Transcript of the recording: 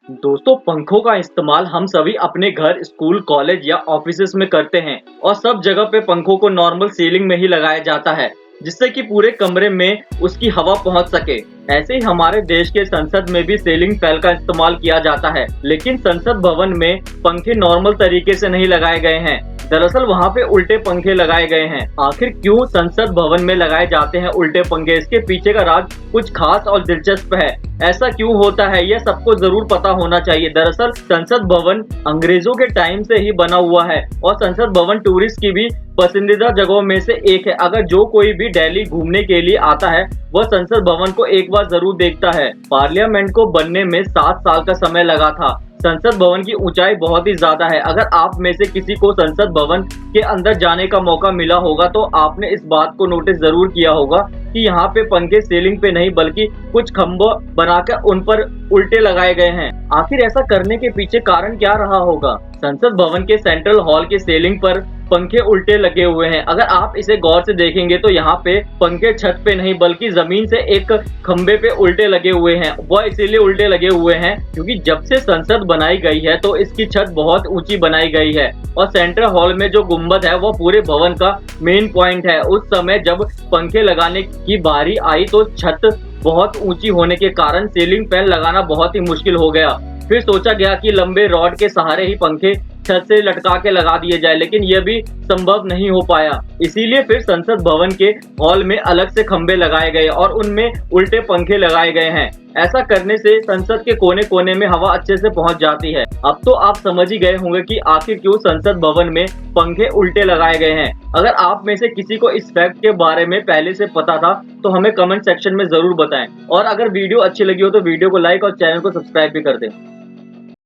दोस्तों, पंखों का इस्तेमाल हम सभी अपने घर, स्कूल, कॉलेज या ऑफिसेज में करते हैं और सब जगह पे पंखों को नॉर्मल सीलिंग में ही लगाया जाता है, जिससे कि पूरे कमरे में उसकी हवा पहुंच सके। ऐसे ही हमारे देश के संसद में भी सीलिंग फैन का इस्तेमाल किया जाता है, लेकिन संसद भवन में पंखे नॉर्मल तरीके से नहीं लगाए गए हैं। दरअसल वहां पे उल्टे पंखे लगाए गए हैं। आखिर क्यों संसद भवन में लगाए जाते हैं उल्टे पंखे? इसके पीछे का राज कुछ खास और दिलचस्प है। ऐसा क्यों होता है, यह सबको जरूर पता होना चाहिए। दरअसल संसद भवन अंग्रेजों के टाइम से ही बना हुआ है और संसद भवन टूरिस्ट की भी पसंदीदा जगहों में से एक है। अगर जो कोई भी दिल्ली घूमने के लिए आता है वह संसद भवन को एक बार जरूर देखता है। पार्लियामेंट को बनने में 7 साल का समय लगा था। संसद भवन की ऊंचाई बहुत ही ज्यादा है। अगर आप में से किसी को संसद भवन के अंदर जाने का मौका मिला होगा तो आपने इस बात को नोटिस जरूर किया होगा कि यहाँ पे पंखे सीलिंग पे नहीं बल्कि कुछ खम्भों बनाकर उन पर उल्टे लगाए गए हैं। आखिर ऐसा करने के पीछे कारण क्या रहा होगा? संसद भवन के सेंट्रल हॉल के सीलिंग पर पंखे उल्टे लगे हुए हैं। अगर आप इसे गौर से देखेंगे तो यहाँ पे पंखे छत पे नहीं बल्कि जमीन से एक खंबे पे उल्टे लगे हुए हैं। वह इसीलिए उल्टे लगे हुए हैं क्योंकि जब से संसद बनाई गई है तो इसकी छत बहुत ऊंची बनाई गई है और सेंट्रल हॉल में जो गुम्बद है वो पूरे भवन का मेन पॉइंट है। उस समय जब पंखे लगाने की बारी आई तो छत बहुत ऊंची होने के कारण सीलिंग फैन लगाना बहुत ही मुश्किल हो गया। फिर सोचा गया कि लंबे रॉड के सहारे ही पंखे छत से लटका के लगा दिए जाए, लेकिन यह भी संभव नहीं हो पाया। इसीलिए फिर संसद भवन के हॉल में अलग से खंबे लगाए गए और उनमें उल्टे पंखे लगाए गए हैं। ऐसा करने से संसद के कोने कोने में हवा अच्छे से पहुंच जाती है। अब तो आप समझ ही गए होंगे कि आखिर क्यों संसद भवन में पंखे उल्टे लगाए गए हैं। अगर आप में से किसी को इस फैक्ट के बारे में पहले से पता था तो हमें कमेंट सेक्शन में जरूर बताएं और अगर वीडियो अच्छी लगी हो तो वीडियो को लाइक और चैनल को सब्सक्राइब भी कर दें।